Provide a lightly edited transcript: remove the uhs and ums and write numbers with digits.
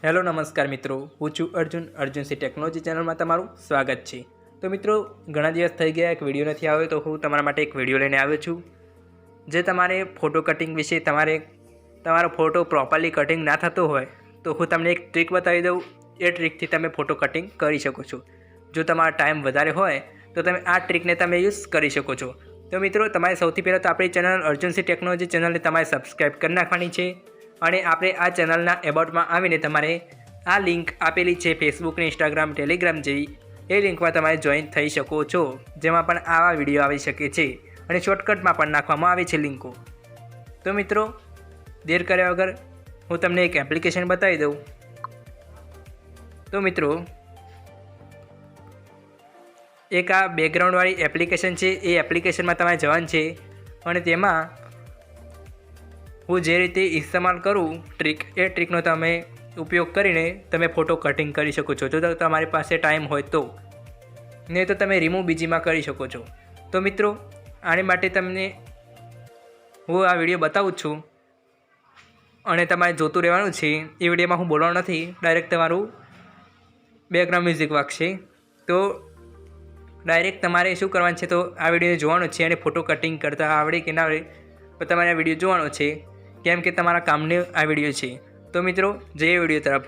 Hello નમસ્કાર મિત્રો, હું છું અર્જુન Sinh.Technology ચેનલમાં તમારું સ્વાગત છે। તો મિત્રો, ઘણા દિવસ થઈ ગયા એક વિડીયો નથી આવ્યો, તો હું તમારા માટે એક વિડીયો લઈને આવ્યો છું જે તમારે ફોટો કટિંગ વિશે તમારો ફોટો પ્રોપરલી કટિંગ ના થતો હોય તો હું તમને એક ટ્રીક બતાવી દઉં। એ ટ્રીકથી તમે ફોટો કટિંગ કરી શકો છો। જો તમારો ટાઈમ વધારે હોય તો તમે આ ટ્રીકને તમે યુઝ કરી શકો છો। તો મિત્રો, તમારે સૌથી પહેલાં તો આપણી ચેનલ અર્જુન Sinh.Technology ચેનલને તમારે સબસ્ક્રાઈબ કરી નાખવાની છે અને આપણે આ ચેનલના એબાઉટમાં આવીને તમારે આ લિંક આપેલી છે ફેસબુક ને ઇન્સ્ટાગ્રામ ટેલિગ્રામ જેવી, એ લિંકમાં તમારે જોઈન થઈ શકો છો, જેમાં પણ આવા વિડીયો આવી શકે છે અને શોર્ટકટમાં પણ નાખવામાં આવે છે લિંકો। તો મિત્રો, દેર કર્યા વગર હું તમને એક એપ્લિકેશન બતાવી દઉં। તો મિત્રો, એક આ બેકગ્રાઉન્ડવાળી એપ્લિકેશન છે, એ એપ્લિકેશનમાં તમારે જવાનું છે અને તેમાં હું જે રીતે ઇસ્તેમાલ કરું ટ્રીક, એ ટ્રીકનો તમે ઉપયોગ કરીને તમે ફોટો કટિંગ કરી શકો છો, જો તમારી પાસે ટાઈમ હોય તો, નહીં તો તમે રિમૂવ બીજીમાં કરી શકો છો। તો મિત્રો, આની માટે તમને હું આ વિડીયો બતાવું છું અને તમારે જોતું રહેવાનું છે। એ વિડીયોમાં હું બોલવાનું નથી, ડાયરેક્ટ તમારું બેકગ્રાઉન્ડ મ્યુઝિક વાગશે। તો ડાયરેક્ટ તમારે શું કરવાનું છે, તો આ વિડીયો જોવાનો છે અને ફોટો કટિંગ કરતાં આવડે કે ના આવડે તો તમારે આ વિડીયો જોવાનો છે, કેમ કે તમારા કામનો આ વિડીયો છે। તો મિત્રો, જઈએ વિડીયો તરફ।